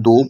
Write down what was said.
2